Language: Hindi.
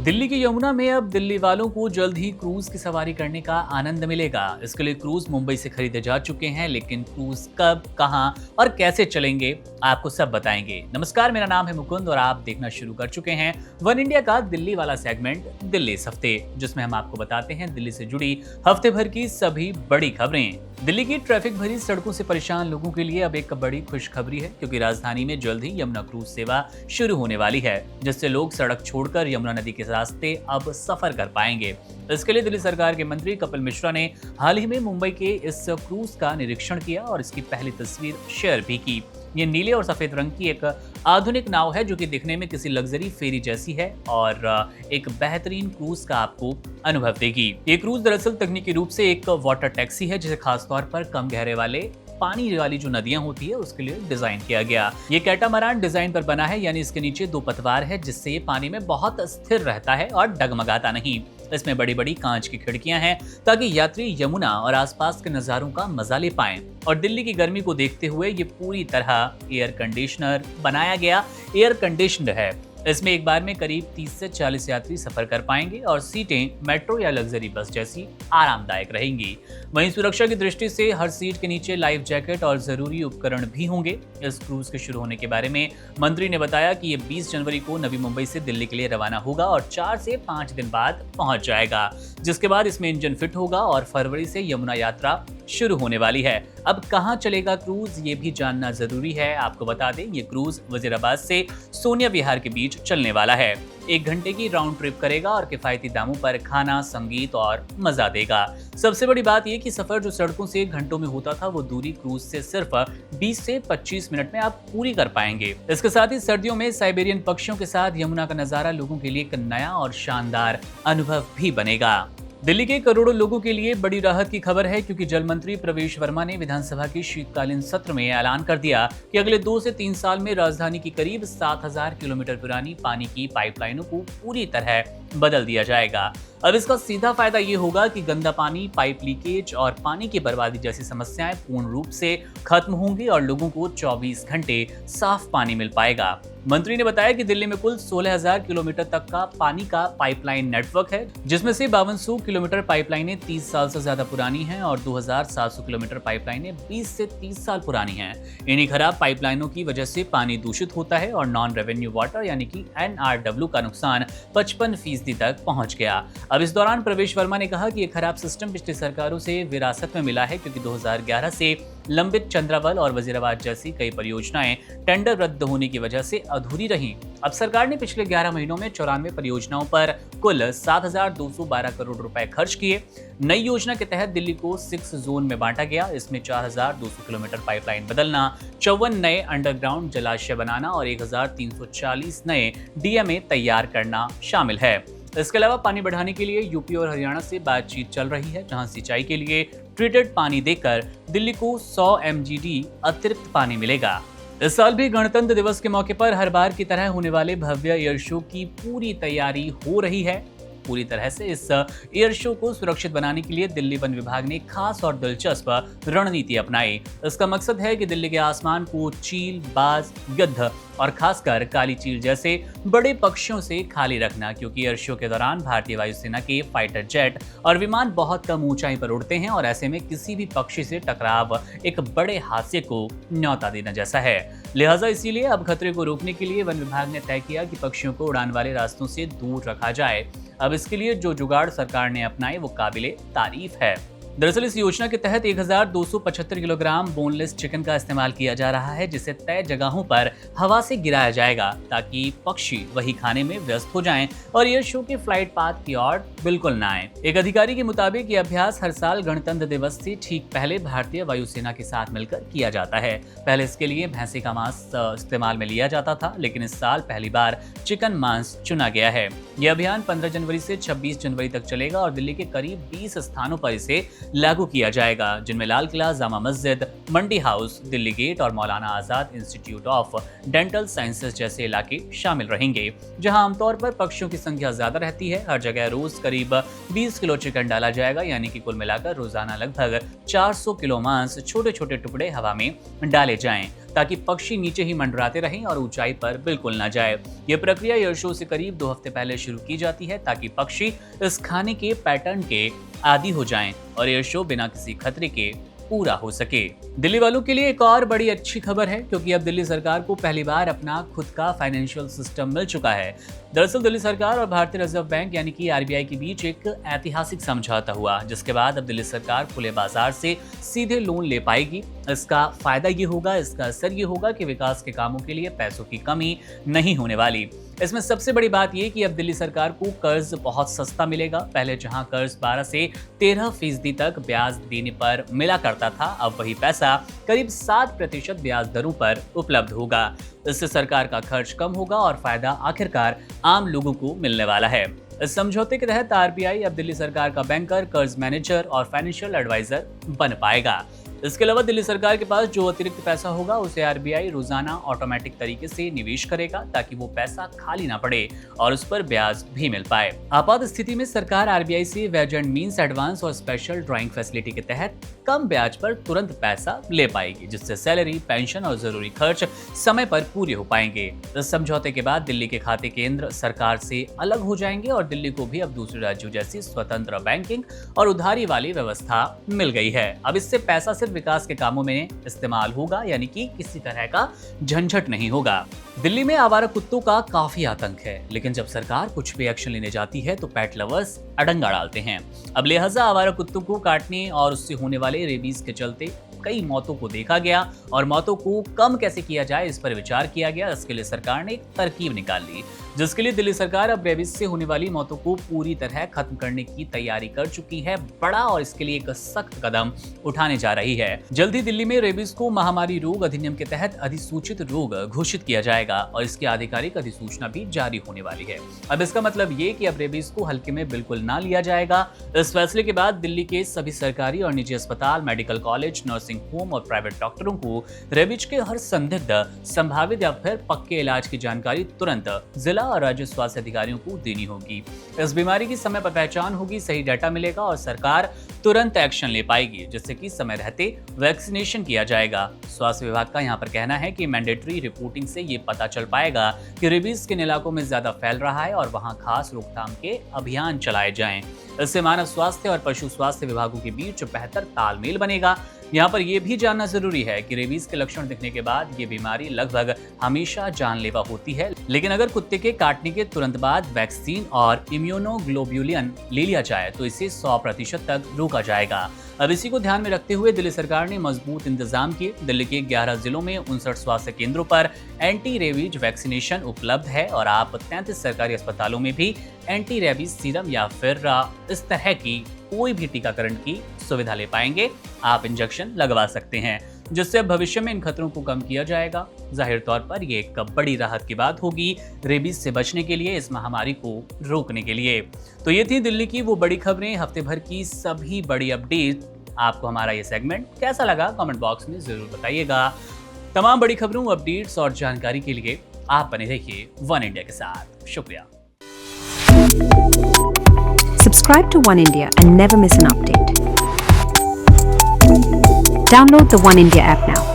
दिल्ली की यमुना में अब दिल्ली वालों को जल्द ही क्रूज की सवारी करने का आनंद मिलेगा। इसके लिए क्रूज मुंबई से खरीदे जा चुके हैं, लेकिन क्रूज कब, कहां और कैसे चलेंगे, आपको सब बताएंगे। नमस्कार, मेरा नाम है मुकुंद और आप देखना शुरू कर चुके हैं वन इंडिया का दिल्ली वाला सेगमेंट दिल्ली इस हफ्ते, जिसमें हम आपको बताते हैं दिल्ली से जुड़ी हफ्ते भर की सभी बड़ी खबरें। दिल्ली की ट्रैफिक भरी सड़कों से परेशान लोगों के लिए अब एक बड़ी खुशखबरी है, क्योंकि राजधानी में जल्द ही यमुना क्रूज सेवा शुरू होने वाली है, जिससे लोग सड़क छोड़कर यमुना नदी के रास्ते अब सफर कर पाएंगे। इसके लिए दिल्ली सरकार के मंत्री कपिल मिश्रा ने हाल ही में मुंबई के इस क्रूज का निरीक्षण किया और इसकी पहली तस्वीर शेयर भी की। ये नीले और सफेद रंग की एक आधुनिक नाव है, जो कि दिखने में किसी लग्जरी फेरी जैसी है और एक बेहतरीन क्रूज का आपको अनुभव देगी। ये क्रूज दरअसल तकनीकी रूप से एक वाटर टैक्सी है, जिसे खासतौर पर कम गहरे वाले पानी वाली जो नदियां होती है उसके लिए डिजाइन किया गया। ये कैटामरान डिजाइन पर बना है, यानी इसके नीचे दो पतवार है, जिससे ये पानी में बहुत स्थिर रहता है और डगमगाता नहीं। इसमें बड़ी बड़ी कांच की खिड़कियां हैं, ताकि यात्री यमुना और आसपास के नजारों का मजा ले पाएं। और दिल्ली की गर्मी को देखते हुए ये पूरी तरह एयर कंडीशनर बनाया गया एयर कंडीशनर है। इसमें एक बार में करीब 30 से 40 यात्री सफर कर पाएंगे और सीटें मेट्रो या लग्जरी बस जैसी आरामदायक रहेंगी। वहीं सुरक्षा की दृष्टि से हर सीट के नीचे लाइफ जैकेट और जरूरी उपकरण भी होंगे। इस क्रूज के शुरू होने के बारे में मंत्री ने बताया कि ये 20 जनवरी को नवी मुंबई से दिल्ली के लिए रवाना होगा और 4 से 5 दिन बाद पहुंच जाएगा, जिसके बाद इसमें इंजन फिट होगा और फरवरी से यमुना यात्रा शुरू होने वाली है। अब कहां चलेगा क्रूज, ये भी जानना जरूरी है। आपको बता दें, ये क्रूज वजीराबाद से सोनिया विहार के बीच चलने वाला है। 1 घंटे की राउंड ट्रिप करेगा और किफायती दामों पर खाना, संगीत और मजा देगा। सबसे बड़ी बात यह कि सफर जो सड़कों से घंटों में होता था, वो दूरी क्रूज से सिर्फ 20 से 25 मिनट में आप पूरी कर पाएंगे। इसके साथ ही सर्दियों में साइबेरियन पक्षियों के साथ यमुना का नजारा लोगों के लिए एक नया और शानदार अनुभव भी बनेगा। दिल्ली के करोड़ों लोगों के लिए बड़ी राहत की खबर है, क्योंकि जल मंत्री प्रवेश वर्मा ने विधानसभा के शीतकालीन सत्र में ऐलान कर दिया कि अगले 2 से 3 साल में राजधानी की करीब 7000 किलोमीटर पुरानी पानी की पाइपलाइनों को पूरी तरह बदल दिया जाएगा। अब इसका सीधा फायदा ये होगा कि गंदा पानी, पाइप लीकेज और पानी की बर्बादी जैसी समस्याएं पूर्ण रूप से खत्म होंगी और लोगों को 24 घंटे साफ पानी मिल पाएगा। मंत्री ने बताया कि दिल्ली में कुल 16000 किलोमीटर तक का पानी का पाइपलाइन नेटवर्क है, जिसमें से 5200 किलोमीटर पाइपलाइनें 30 साल से ज्यादा पुरानी हैं और 2700 किलोमीटर पाइपलाइनें 20 से 30 साल पुरानी हैं। इन्हीं खराब पाइपलाइनों की वजह से पानी दूषित होता है और नॉन रेवेन्यू वाटर यानी कि NRW का नुकसान 55% तक पहुंच गया। अब इस दौरान प्रवेश वर्मा ने कहा कि ये खराब सिस्टम पिछली सरकारों से विरासत में मिला है, क्योंकि 2011 से लंबित चंद्रावल और वजीराबाद जैसी कई परियोजनाएं टेंडर रद्द होने की वजह से अधूरी रहीं। अब सरकार ने पिछले 11 महीनों में 94 परियोजनाओं पर कुल 7212 करोड़ रुपए खर्च किए। नई योजना के तहत दिल्ली को 6 जोन में बांटा गया। इसमें 4200 किलोमीटर पाइपलाइन बदलना, 54 नए अंडरग्राउंड जलाशय बनाना और 1340 नए DMA तैयार करना शामिल है। इसके अलावा पानी बढ़ाने के लिए यूपी और हरियाणा से बातचीत चल रही है, जहां सिंचाई के लिए ट्रीटेड पानी देकर दिल्ली को 100 MGD अतिरिक्त पानी मिलेगा। इस साल भी गणतंत्र दिवस के मौके पर हर बार की तरह होने वाले भव्य एयर शो की पूरी तैयारी हो रही है। पूरी तरह से इस एयर शो को सुरक्षित बनाने के लिए दिल्ली वन विभाग ने खास और दिलचस्प रणनीति अपनाई। इसका मकसद है कि दिल्ली के आसमान को चील, बाज, गिद्ध और खासकर काली चील जैसे बड़े पक्षियों से खाली रखना, क्योंकि एयर शो के दौरान भारतीय वायुसेना के फाइटर जेट और विमान बहुत कम ऊंचाई पर उड़ते हैं और ऐसे में किसी भी पक्षी से टकराव एक बड़े हादसे को न्योता देना जैसा है। लिहाजा इसीलिए अब खतरे को रोकने के लिए वन विभाग ने तय किया कि पक्षियों को उड़ान वाले रास्तों से दूर रखा जाए। अब इसके लिए जो जुगाड़ सरकार ने अपनाए वो काबिले तारीफ है। दरअसल इस योजना के तहत 1275 किलोग्राम बोनलेस चिकन का इस्तेमाल किया जा रहा है, जिसे तय जगहों पर हवा से गिराया जाएगा, ताकि पक्षी वही खाने में व्यस्त हो जाएं और एयर शो के फ्लाइट पाथ की ओर बिल्कुल न आए। एक अधिकारी के मुताबिक ये अभ्यास हर साल गणतंत्र दिवस से ठीक पहले भारतीय वायुसेना के साथ मिलकर किया जाता है। पहले इसके लिए भैंसे का मांस इस्तेमाल में लिया जाता था, लेकिन इस साल पहली बार चिकन मांस चुना गया है। यह अभियान 15 जनवरी से 26 जनवरी तक चलेगा और दिल्ली के करीब 20 स्थानों पर इसे लागू किया जाएगा, जिनमें लाल किला, जामा मस्जिद, मंडी हाउस, दिल्ली गेट और Maulana Azad institute of dental sciences जैसे इलाके शामिल रहेंगे, जहां आमतौर पर पक्षियों की संख्या ज्यादा रहती है। हर जगह रोज करीब 20 किलो चिकन डाला जाएगा, यानी कि कुल मिलाकर रोजाना लगभग 400 किलो मांस छोटे छोटे टुकड़े हवा में डाले जाएं। ताकि पक्षी नीचे ही मंडराते रहें और ऊंचाई पर बिल्कुल ना जाए। ये प्रक्रिया एयर शो से करीब 2 हफ्ते पहले शुरू की जाती है ताकि पक्षी इस खाने के पैटर्न के आदी हो जाएं और एयर शो बिना किसी खतरे के पूरा हो सके। दिल्ली वालों के लिए एक और बड़ी अच्छी खबर है, क्योंकि अब दिल्ली सरकार को पहली बार अपना खुद का फाइनेंशियल सिस्टम मिल चुका है। दरअसल दिल्ली सरकार और भारतीय रिजर्व बैंक यानी कि आरबीआई के बीच एक ऐतिहासिक समझौता हुआ, जिसके बाद अब दिल्ली सरकार खुले बाजार से सीधे लोन ले पाएगी। इसका फायदा ये होगा, इसका असर ये होगा कि विकास के कामों के लिए पैसों की कमी नहीं होने वाली। इसमें सबसे बड़ी बात यह कि अब दिल्ली सरकार को कर्ज बहुत सस्ता मिलेगा। पहले जहां कर्ज 12 से 13% तक ब्याज देने पर मिला करता था, अब वही पैसा करीब 7% ब्याज दरों पर उपलब्ध होगा। इससे सरकार का खर्च कम होगा और फायदा आखिरकार आम लोगों को मिलने वाला है। इस समझौते के तहत आरबीआई अब दिल्ली सरकार का बैंकर, कर्ज मैनेजर और फाइनेंशियल एडवाइजर बन पाएगा। इसके अलावा दिल्ली सरकार के पास जो अतिरिक्त पैसा होगा उसे आरबीआई रोजाना ऑटोमेटिक तरीके से निवेश करेगा, ताकि वो पैसा खाली ना पड़े और उस पर ब्याज भी मिल पाए। आपात स्थिति में सरकार आरबीआई से वेज एंड मीन्स एडवांस और स्पेशल ड्राइंग फैसिलिटी के तहत कम ब्याज पर तुरंत पैसा ले पाएगी, जिससे सैलरी, पेंशन और जरूरी खर्च समय पर पूरे हो पाएंगे। इस समझौते के बाद दिल्ली के खाते केंद्र सरकार से अलग हो जाएंगे और दिल्ली को भी अब दूसरे राज्यों जैसी स्वतंत्र बैंकिंग और उधारी वाली व्यवस्था मिल गई है। अब इससे पैसा सिर्फ विकास के कामों में इस्तेमाल होगा, यानी कि किसी तरह का झंझट नहीं होगा। दिल्ली में आवारा कुत्तों का काफी आतंक है, लेकिन जब सरकार कुछ भी एक्शन लेने जाती है तो पेट लवर्स अड़ंगा डालते हैं। अब लिहाजा आवारा कुत्तों को काटने और उससे होने वाले रेबीज के चलते कई मौतों को देखा गया और मौतों को कम कैसे किया जाए इस पर विचार किया गया। इसके लिए सरकार ने एक तरकीब निकाल ली, जिसके लिए दिल्ली सरकार अब रेबीज से होने वाली मौतों को पूरी तरह खत्म करने की तैयारी कर चुकी है बड़ा, और इसके लिए एक सख्त कदम उठाने जा रही है। जल्द ही दिल्ली में रेबीज को महामारी रोग अधिनियम के तहत अधिसूचित रोग घोषित किया जाएगा और इसकी आधिकारिक अधिसूचना भी जारी होने वाली है। अब इसका मतलब ये कि अब रेबीज को हल्के में बिल्कुल ना लिया जाएगा। इस फैसले के बाद दिल्ली के सभी सरकारी और निजी अस्पताल, मेडिकल कॉलेज, नर्सिंग होम और प्राइवेट डॉक्टरों को रेबीज के हर संदिग्ध, संभावित या फिर पक्के इलाज की जानकारी तुरंत जिला और राज्य स्वास्थ्य अधिकारियों को देनी होगी। इस बीमारी की समय पर पहचान होगी, सही डाटा मिलेगा और सरकार तुरंत एक्शन ले पाएगी, जिससे कि समय रहते वैक्सीनेशन किया जाएगा। स्वास्थ्य विभाग का यहाँ पर कहना है कि मैंडेटरी रिपोर्टिंग से ये पता चल पाएगा कि रेबीज किन इलाकों में ज्यादा फैल रहा है और वहाँ खास रोकथाम के अभियान चलाए जाएं। इससे मानव स्वास्थ्य और पशु स्वास्थ्य विभागों के बीच बेहतर तालमेल बनेगा। यहाँ पर यह भी जानना जरूरी है कि रेबीज के लक्षण दिखने के बाद ये बीमारी लगभग हमेशा जानलेवा होती है, लेकिन अगर कुत्ते के काटने के तुरंत बाद वैक्सीन और इम्यूनोग्लोब्यूलिन ले लिया जाए तो इसे 100% तक रोका जाएगा। अब इसी को ध्यान में रखते हुए दिल्ली सरकार ने मजबूत इंतजाम किए। दिल्ली के 11 जिलों में 59 स्वास्थ्य केंद्रों पर एंटी रेबीज वैक्सीनेशन उपलब्ध है और आप 33 सरकारी अस्पतालों में भी एंटी रेबीज सीरम या फिर इस तरह की कोई भी टीकाकरण की सुविधा ले पाएंगे। आप इंजेक्शन लगवा सकते हैं, जिससे भविष्य में इन खतरों को कम किया जाएगा। जाहिर तौर पर ये एक बड़ी राहत की बात होगी रेबीज से बचने के लिए, इस महामारी को रोकने के लिए। तो ये थी दिल्ली की वो बड़ी खबरें, हफ्ते भर की सभी बड़ी अपडेट। आपको हमारा ये सेगमेंट कैसा लगा कमेंट बॉक्स में जरूर बताइएगा। तमाम बड़ी खबरों, अपडेट्स और जानकारी के लिए आप बने रहिए वन इंडिया के साथ। शुक्रिया। Subscribe to One India and never miss an update. Download the One India app now.